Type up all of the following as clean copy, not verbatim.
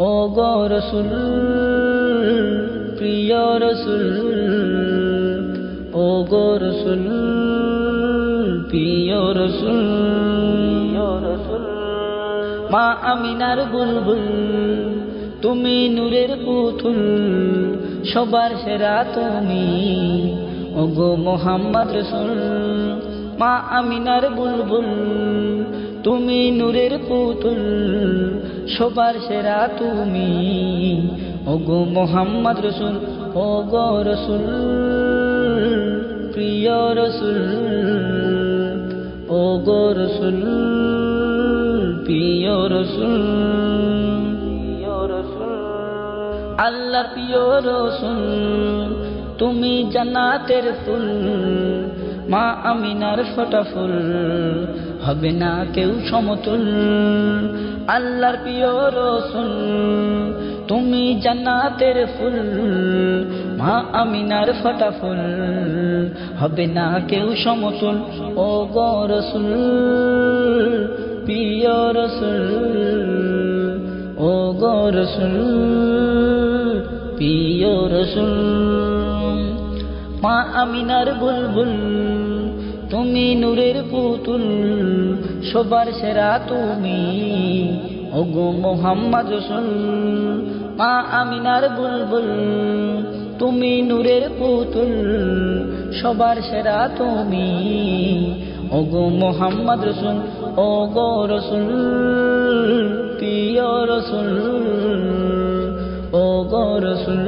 ও গো রসুল প্রিয় রসুল, ও গো রসুল প্রিয় রসুল, মা আমিনার বুলবুল তুমি নূরের পুতুল, সবার সেরা তুমি ও গো মুহাম্মদ রসুল। মা আমিনার বুলবুল তুমি নূরের পুতুল, সবার সেরা তুমি ও গো মুহাম্মদ রসুল। ও গো রসুল প্রিয় রসুল, ও গো রসুল প্রিয় রসুল, আল্লাহ প্রিয় রসুল তুমি জান্নাতের ফুল, মা আমিনার ফোটা ফুল হবে না কেউ সমতুল। আল্লাহর প্রিয় রসুল তুমি জান্নাতের ফুল, মা আমিনার ফোটা ফুল হবে না কেউ সমতুল। ও গো রসুল প্রিয় রসুল, ও গো রসুল প্রিয় রসুল, মা আমিনার বুলবুল তুমি নূরের পুতুল, সবার সেরা তুমি ও গো মুহাম্মদ রসুল। মা আমিনার বুলবুল তুমি নূরের পুতুল, সবার সেরা তুমি ও গো মুহাম্মদ রসুল। ও গো রসুল প্রিয় রসুল, ও গো রসুল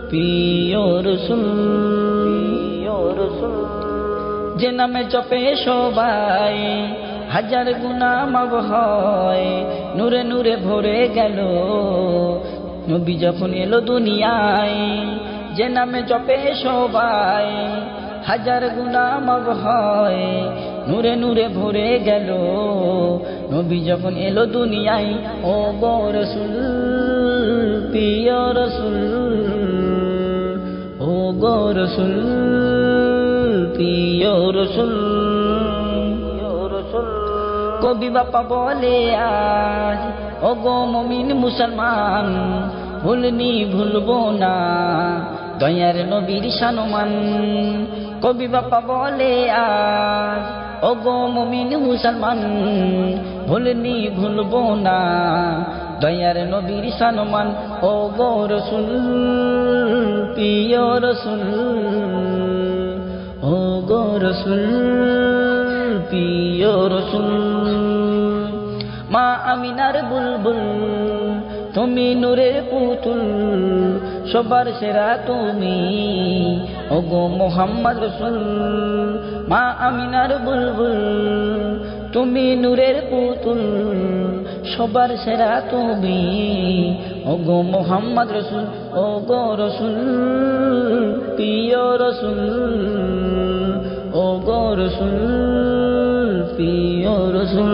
প্রিয় রসুল, যে নামে জপে সবাই হাজার গুনাহ মাফ হয়, নূরে নূরে ভরে গেল নবী যখন এলো দুনিয়ায়। যে নামে জপে সবাই হাজার গুনাহ মাফ হয়, নূরে নূরে ভরে গেল নবী যখন এলো দুনিয়ায়। ও গো রসুল প্রিয় রসুল, ও গো রসুল প্রিয় রসুল, কবি বাপা বলে আজ ও গো মুমিন মুসলমান, ভুলনি ভুলবো না দয়ার নবীর শানমান। কবি বাপা বলে আজ ও গো মুমিন মুসলমান, ভুলনি ভুলবো না দয়ার নবীর শানমান। ও গো রসুল প্রিয় রসুল, ও গো রসুল প্রিয় রসুল, মা আমিনার বুলবুল তুমি নূরের পুতুল, সবার সেরা তুমি ও গো মুহাম্মদ রসুল। মা আমিনার বুলবুল তুমি নূরের পুতুল, সবার সেরা তুমি ও গো মুহাম্মদ রসুল। ও গো রসুল প্রিয় রসুল, ও গো রসুল প্রিয় রসুল।